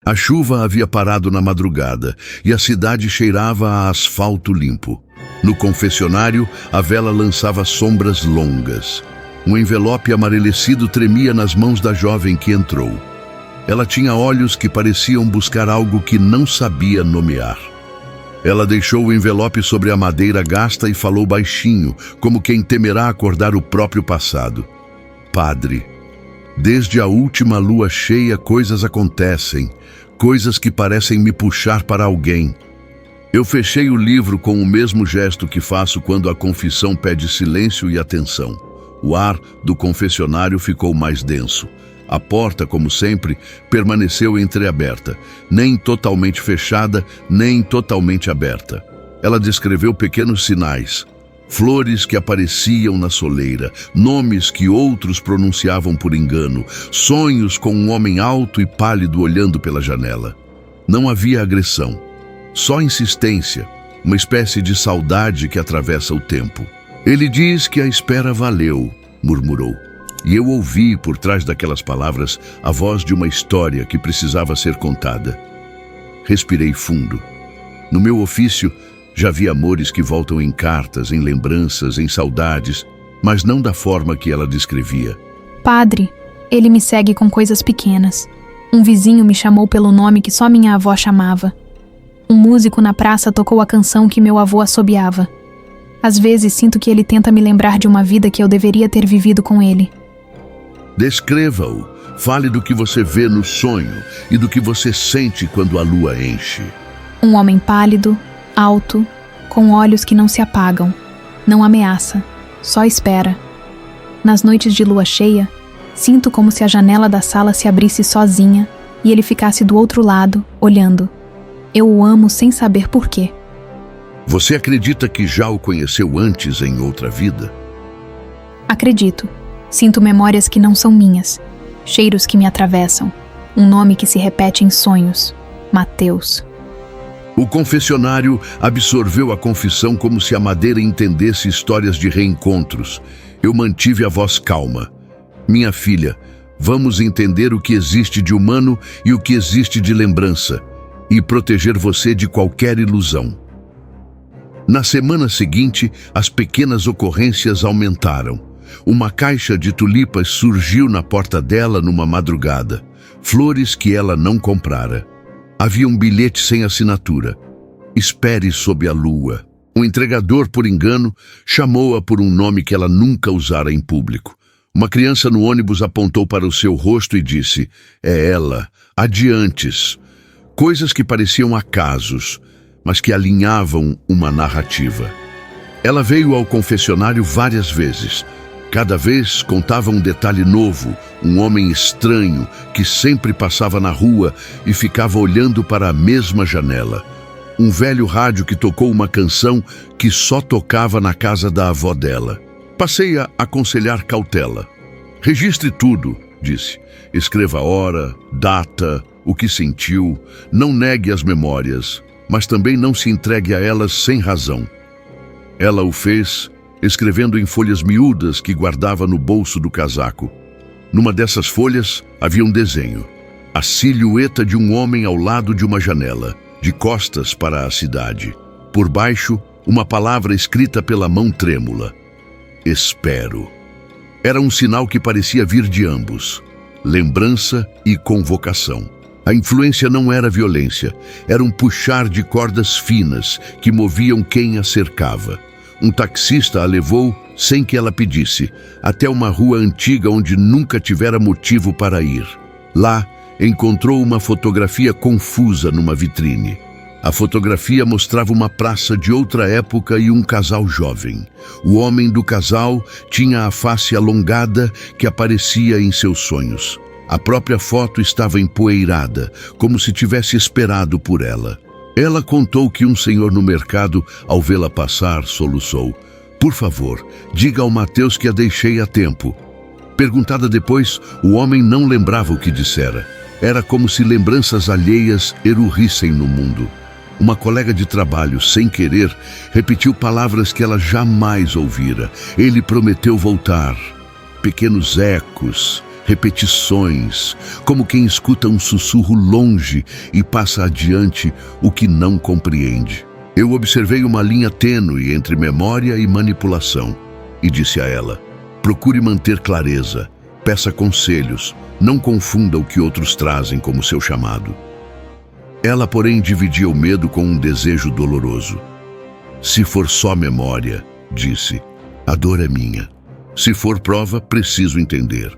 A chuva havia parado na madrugada e a cidade cheirava a asfalto limpo. No confessionário, a vela lançava sombras longas. Um envelope amarelecido tremia nas mãos da jovem que entrou. Ela tinha olhos que pareciam buscar algo que não sabia nomear. Ela deixou o envelope sobre a madeira gasta e falou baixinho, como quem temerá acordar o próprio passado. Padre, desde a última lua cheia coisas acontecem, coisas que parecem me puxar para alguém. Eu fechei o livro com o mesmo gesto que faço quando a confissão pede silêncio e atenção. O ar do confessionário ficou mais denso. A porta, como sempre, permaneceu entreaberta, nem totalmente fechada, nem totalmente aberta. Ela descreveu pequenos sinais, flores que apareciam na soleira, nomes que outros pronunciavam por engano, sonhos com um homem alto e pálido olhando pela janela. Não havia agressão, só insistência, uma espécie de saudade que atravessa o tempo. Ele diz que a espera valeu, murmurou. E eu ouvi, por trás daquelas palavras, a voz de uma história que precisava ser contada. Respirei fundo. No meu ofício, já vi amores que voltam em cartas, em lembranças, em saudades, mas não da forma que ela descrevia. Padre, ele me segue com coisas pequenas. Um vizinho me chamou pelo nome que só minha avó chamava. Um músico na praça tocou a canção que meu avô assobiava. Às vezes sinto que ele tenta me lembrar de uma vida que eu deveria ter vivido com ele. Descreva-o. Fale do que você vê no sonho e do que você sente quando a lua enche. Um homem pálido, alto, com olhos que não se apagam. Não ameaça, só espera. Nas noites de lua cheia, sinto como se a janela da sala se abrisse sozinha e ele ficasse do outro lado, olhando. Eu o amo sem saber por quê. Você acredita que já o conheceu antes em outra vida? Acredito. Sinto memórias que não são minhas, cheiros que me atravessam, um nome que se repete em sonhos, Mateus. O confessionário absorveu a confissão como se a madeira entendesse histórias de reencontros. Eu mantive a voz calma. Minha filha, vamos entender o que existe de humano e o que existe de lembrança, e proteger você de qualquer ilusão. Na semana seguinte, as pequenas ocorrências aumentaram. Uma caixa de tulipas surgiu na porta dela numa madrugada. Flores que ela não comprara. Havia um bilhete sem assinatura. Espere sob a lua. O entregador, por engano, chamou-a por um nome que ela nunca usara em público. Uma criança no ônibus apontou para o seu rosto e disse: "É ela, adiantes." Coisas que pareciam acasos, mas que alinhavam uma narrativa. Ela veio ao confessionário várias vezes. Cada vez contava um detalhe novo, um homem estranho que sempre passava na rua e ficava olhando para a mesma janela. Um velho rádio que tocou uma canção que só tocava na casa da avó dela. Passei a aconselhar cautela. Registre tudo, disse. Escreva a hora, data, o que sentiu. Não negue as memórias, mas também não se entregue a elas sem razão. Ela o fez, escrevendo em folhas miúdas que guardava no bolso do casaco. Numa dessas folhas havia um desenho. A silhueta de um homem ao lado de uma janela, de costas para a cidade. Por baixo, uma palavra escrita pela mão trêmula. Espero. Era um sinal que parecia vir de ambos. Lembrança e convocação. A influência não era violência, era um puxar de cordas finas que moviam quem a cercava. Um taxista a levou, sem que ela pedisse, até uma rua antiga onde nunca tivera motivo para ir. Lá, encontrou uma fotografia confusa numa vitrine. A fotografia mostrava uma praça de outra época e um casal jovem. O homem do casal tinha a face alongada que aparecia em seus sonhos. A própria foto estava empoeirada, como se tivesse esperado por ela. Ela contou que um senhor no mercado, ao vê-la passar, soluçou: "Por favor, diga ao Mateus que a deixei a tempo." Perguntada depois, o homem não lembrava o que dissera. Era como se lembranças alheias erurrissem no mundo. Uma colega de trabalho, sem querer, repetiu palavras que ela jamais ouvira. Ele prometeu voltar. Pequenos ecos, repetições, como quem escuta um sussurro longe e passa adiante o que não compreende. Eu observei uma linha tênue entre memória e manipulação e disse a ela: procure manter clareza, peça conselhos, não confunda o que outros trazem como seu chamado. Ela, porém, dividia o medo com um desejo doloroso. Se for só memória, disse, a dor é minha. Se for prova, preciso entender.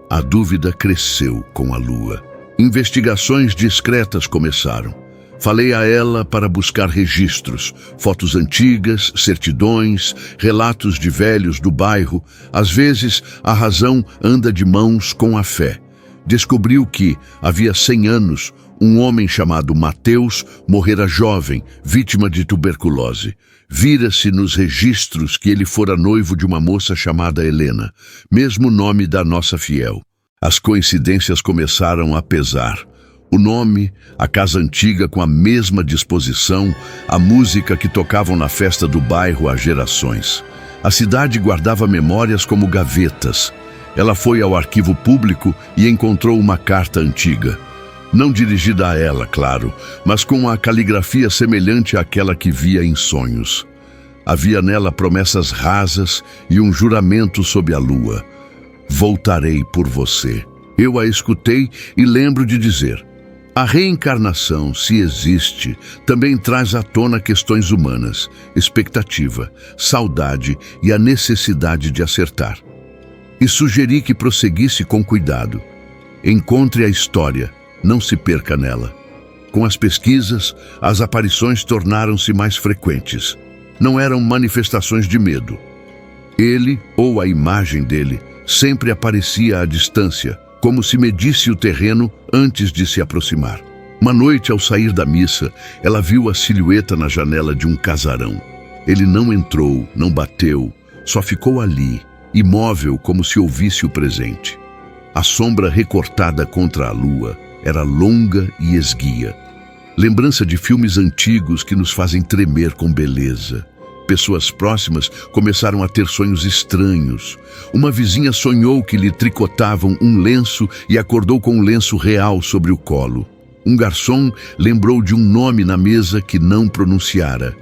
A dúvida cresceu com a lua. Investigações discretas começaram. Falei a ela para buscar registros, fotos antigas, certidões, relatos de velhos do bairro. Às vezes, a razão anda de mãos com a fé. Descobriu que, havia 100 anos, um homem chamado Mateus morrera jovem, vítima de tuberculose. Vira-se nos registros que ele fora noivo de uma moça chamada Helena, mesmo nome da nossa fiel. As coincidências começaram a pesar. O nome, a casa antiga com a mesma disposição, a música que tocavam na festa do bairro há gerações. A cidade guardava memórias como gavetas. Ela foi ao arquivo público e encontrou uma carta antiga. Não dirigida a ela, claro, mas com a caligrafia semelhante àquela que via em sonhos. Havia nela promessas rasas e um juramento sob a lua. Voltarei por você. Eu a escutei e lembro de dizer: a reencarnação, se existe, também traz à tona questões humanas, expectativa, saudade e a necessidade de acertar. E sugeri que prosseguisse com cuidado. Encontre a história, não se perca nela. Com as pesquisas, as aparições tornaram-se mais frequentes. Não eram manifestações de medo. Ele, ou a imagem dele, sempre aparecia à distância, como se medisse o terreno antes de se aproximar. Uma noite, ao sair da missa, ela viu a silhueta na janela de um casarão. Ele não entrou, não bateu, só ficou ali, imóvel como se ouvisse o presente. A sombra recortada contra a lua era longa e esguia. Lembrança de filmes antigos que nos fazem tremer com beleza. Pessoas próximas começaram a ter sonhos estranhos. Uma vizinha sonhou que lhe tricotavam um lenço e acordou com um lenço real sobre o colo. Um garçom lembrou de um nome na mesa que não pronunciara: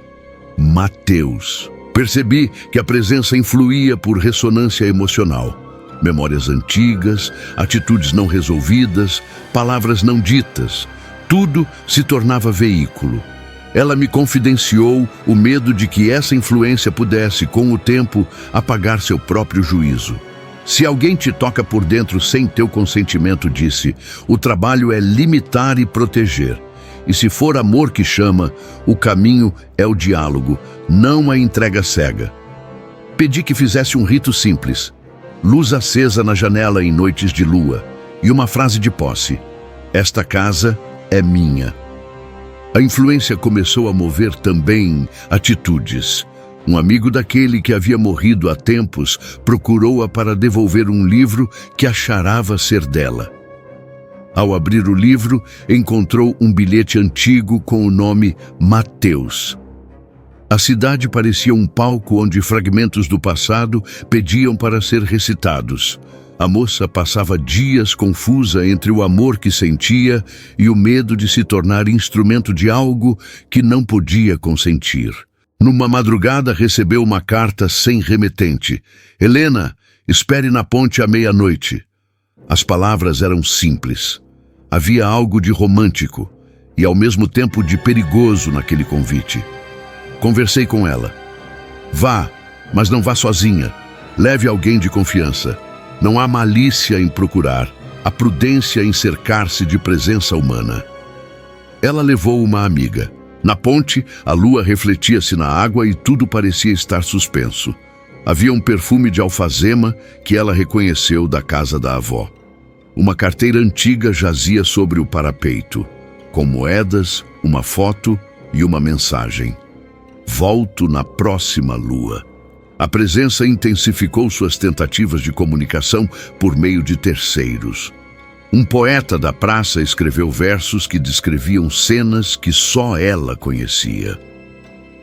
Mateus. Percebi que a presença influía por ressonância emocional. Memórias antigas, atitudes não resolvidas, palavras não ditas. Tudo se tornava veículo. Ela me confidenciou o medo de que essa influência pudesse, com o tempo, apagar seu próprio juízo. Se alguém te toca por dentro sem teu consentimento, disse, o trabalho é limitar e proteger. E se for amor que chama, o caminho é o diálogo, não a entrega cega. Pedi que fizesse um rito simples. Luz acesa na janela em noites de lua e uma frase de posse: esta casa é minha. A influência começou a mover também atitudes. Um amigo daquele que havia morrido há tempos procurou-a para devolver um livro que acharava ser dela. Ao abrir o livro, encontrou um bilhete antigo com o nome Mateus. A cidade parecia um palco onde fragmentos do passado pediam para ser recitados. A moça passava dias confusa entre o amor que sentia e o medo de se tornar instrumento de algo que não podia consentir. Numa madrugada recebeu uma carta sem remetente. Helena, espere na ponte à meia-noite. As palavras eram simples. Havia algo de romântico e ao mesmo tempo de perigoso naquele convite. Conversei com ela. Vá, mas não vá sozinha. Leve alguém de confiança. Não há malícia em procurar, há prudência em cercar-se de presença humana. Ela levou uma amiga. Na ponte, a lua refletia-se na água e tudo parecia estar suspenso. Havia um perfume de alfazema que ela reconheceu da casa da avó. Uma carteira antiga jazia sobre o parapeito, com moedas, uma foto e uma mensagem. Volto na próxima lua. A presença intensificou suas tentativas de comunicação por meio de terceiros. Um poeta da praça escreveu versos que descreviam cenas que só ela conhecia.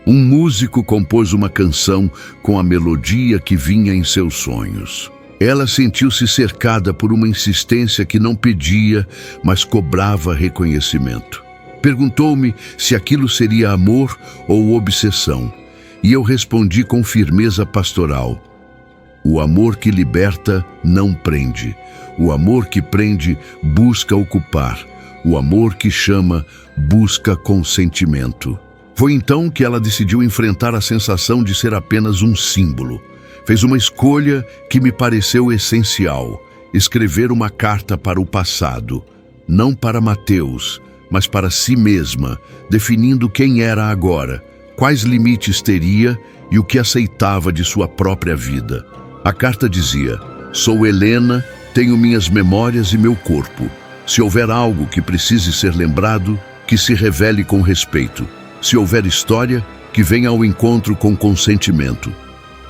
Um músico compôs uma canção com a melodia que vinha em seus sonhos. Ela sentiu-se cercada por uma insistência que não pedia, mas cobrava reconhecimento. Perguntou-me se aquilo seria amor ou obsessão, e eu respondi com firmeza pastoral: o amor que liberta não prende. O amor que prende busca ocupar. O amor que chama busca consentimento. Foi então que ela decidiu enfrentar a sensação de ser apenas um símbolo. Fez uma escolha que me pareceu essencial: escrever uma carta para o passado, não para Mateus, mas para si mesma, definindo quem era agora, quais limites teria e o que aceitava de sua própria vida. A carta dizia: sou Helena, tenho minhas memórias e meu corpo. Se houver algo que precise ser lembrado, que se revele com respeito. Se houver história, que venha ao encontro com consentimento.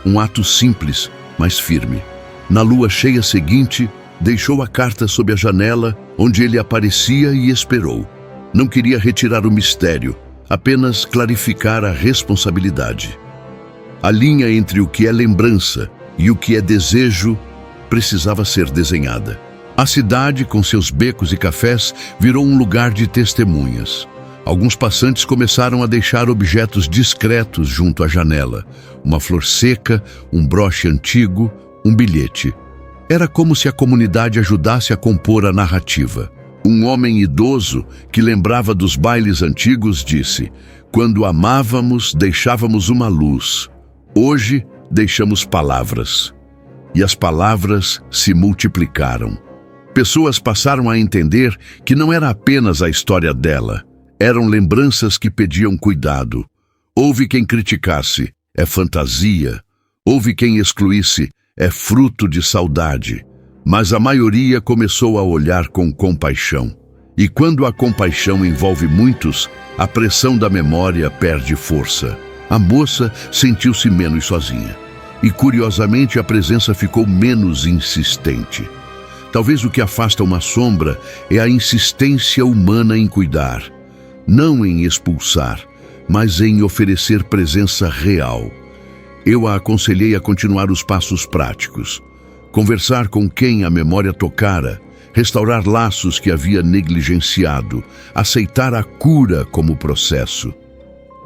Um ato simples, mas firme. Na lua cheia seguinte, deixou a carta sob a janela, onde ele aparecia, e esperou. Não queria retirar o mistério, apenas clarificar a responsabilidade. A linha entre o que é lembrança e o que é desejo precisava ser desenhada. A cidade, com seus becos e cafés, virou um lugar de testemunhas. Alguns passantes começaram a deixar objetos discretos junto à janela. Uma flor seca, um broche antigo, um bilhete. Era como se a comunidade ajudasse a compor a narrativa. Um homem idoso, que lembrava dos bailes antigos, disse: quando amávamos, deixávamos uma luz. Hoje, deixamos palavras. E as palavras se multiplicaram. Pessoas passaram a entender que não era apenas a história dela. Eram lembranças que pediam cuidado. Houve quem criticasse: é fantasia. Houve quem excluísse: é fruto de saudade. Mas a maioria começou a olhar com compaixão. E quando a compaixão envolve muitos, a pressão da memória perde força. A moça sentiu-se menos sozinha. E curiosamente a presença ficou menos insistente. Talvez o que afasta uma sombra é a insistência humana em cuidar. Não em expulsar, mas em oferecer presença real. Eu a aconselhei a continuar os passos práticos. Conversar com quem a memória tocara, restaurar laços que havia negligenciado, aceitar a cura como processo.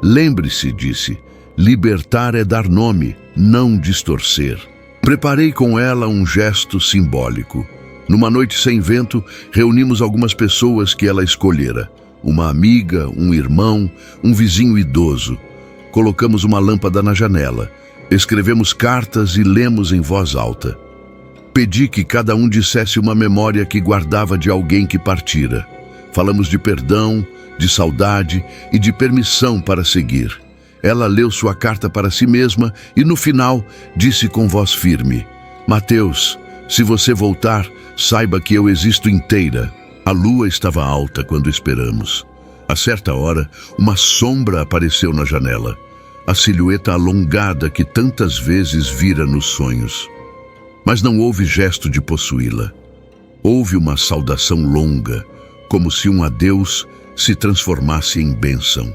Lembre-se, disse, libertar é dar nome, não distorcer. Preparei com ela um gesto simbólico. Numa noite sem vento, reunimos algumas pessoas que ela escolhera. Uma amiga, um irmão, um vizinho idoso. Colocamos uma lâmpada na janela. Escrevemos cartas e lemos em voz alta. Pedi que cada um dissesse uma memória que guardava de alguém que partira. Falamos de perdão, de saudade e de permissão para seguir. Ela leu sua carta para si mesma e, no final, disse com voz firme: Mateus, se você voltar, saiba que eu existo inteira. A lua estava alta quando esperamos. A certa hora, uma sombra apareceu na janela. A silhueta alongada que tantas vezes vira nos sonhos. Mas não houve gesto de possuí-la. Houve uma saudação longa, como se um adeus se transformasse em bênção.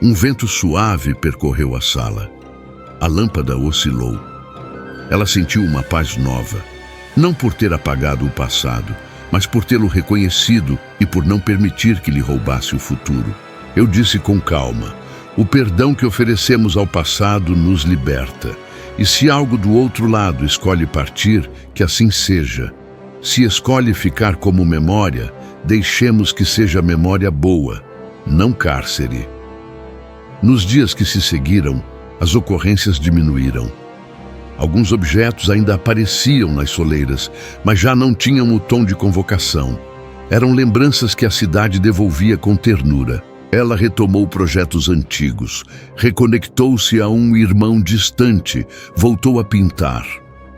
Um vento suave percorreu a sala. A lâmpada oscilou. Ela sentiu uma paz nova, não por ter apagado o passado, mas por tê-lo reconhecido e por não permitir que lhe roubasse o futuro. Eu disse com calma: o perdão que oferecemos ao passado nos liberta. E se algo do outro lado escolhe partir, que assim seja. Se escolhe ficar como memória, deixemos que seja memória boa, não cárcere. Nos dias que se seguiram, as ocorrências diminuíram. Alguns objetos ainda apareciam nas soleiras, mas já não tinham o tom de convocação. Eram lembranças que a cidade devolvia com ternura. Ela retomou projetos antigos, reconectou-se a um irmão distante, voltou a pintar.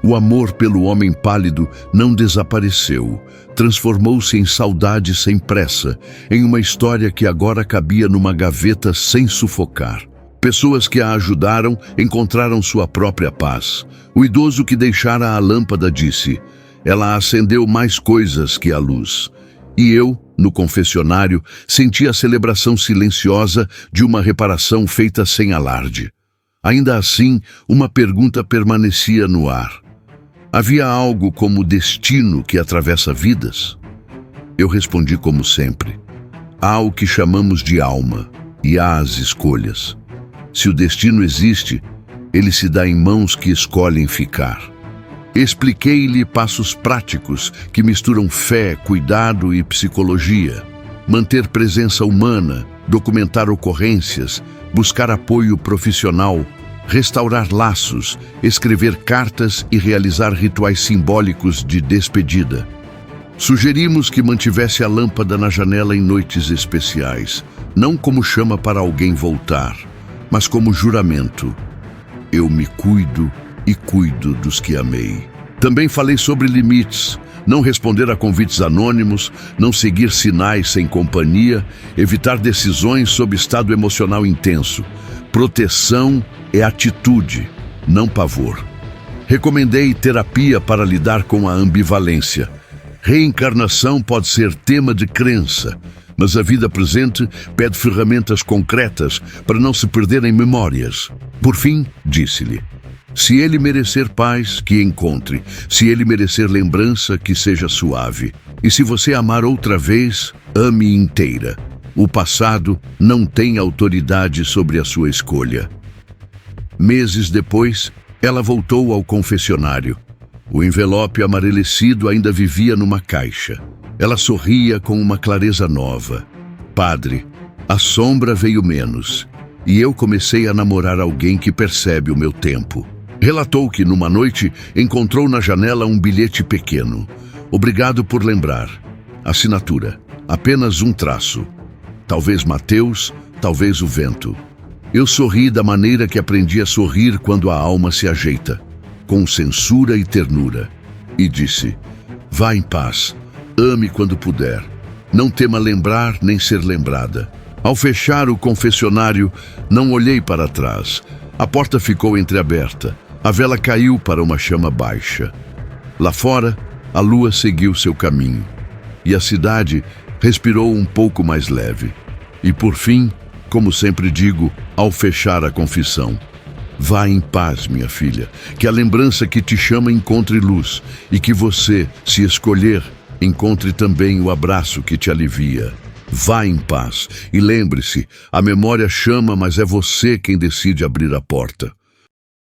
O amor pelo homem pálido não desapareceu, transformou-se em saudade sem pressa, em uma história que agora cabia numa gaveta sem sufocar. Pessoas que a ajudaram encontraram sua própria paz. O idoso que deixara a lâmpada disse: ela acendeu mais coisas que a luz. E eu, no confessionário, senti a celebração silenciosa de uma reparação feita sem alarde. Ainda assim, uma pergunta permanecia no ar. Havia algo como destino que atravessa vidas? Eu respondi como sempre. Há o que chamamos de alma e há as escolhas. Se o destino existe, ele se dá em mãos que escolhem ficar. Expliquei-lhe passos práticos que misturam fé, cuidado e psicologia. Manter presença humana, documentar ocorrências, buscar apoio profissional, restaurar laços, escrever cartas e realizar rituais simbólicos de despedida. Sugerimos que mantivesse a lâmpada na janela em noites especiais, não como chama para alguém voltar, mas como juramento. Eu me cuido e cuido dos que amei. Também falei sobre limites, não responder a convites anônimos, não seguir sinais sem companhia, evitar decisões sob estado emocional intenso. Proteção é atitude, não pavor. Recomendei terapia para lidar com a ambivalência. Reencarnação pode ser tema de crença, mas a vida presente pede ferramentas concretas para não se perder em memórias. Por fim, disse-lhe: se ele merecer paz, que encontre. Se ele merecer lembrança, que seja suave. E se você amar outra vez, ame inteira. O passado não tem autoridade sobre a sua escolha. Meses depois, ela voltou ao confessionário. O envelope amarelecido ainda vivia numa caixa. Ela sorria com uma clareza nova. Padre, a sombra veio menos, e eu comecei a namorar alguém que percebe o meu tempo. Relatou que, numa noite, encontrou na janela um bilhete pequeno. Obrigado por lembrar. Assinatura. Apenas um traço. Talvez Mateus, talvez o vento. Eu sorri da maneira que aprendi a sorrir quando a alma se ajeita, com censura e ternura, e disse: vá em paz, ame quando puder, não tema lembrar nem ser lembrada. Ao fechar o confessionário, não olhei para trás. A porta ficou entreaberta, a vela caiu para uma chama baixa. Lá fora, a lua seguiu seu caminho, e a cidade respirou um pouco mais leve. E por fim, como sempre digo, ao fechar a confissão: vá em paz, minha filha, que a lembrança que te chama encontre luz e que você, se escolher, encontre também o abraço que te alivia. Vá em paz e lembre-se, a memória chama, mas é você quem decide abrir a porta.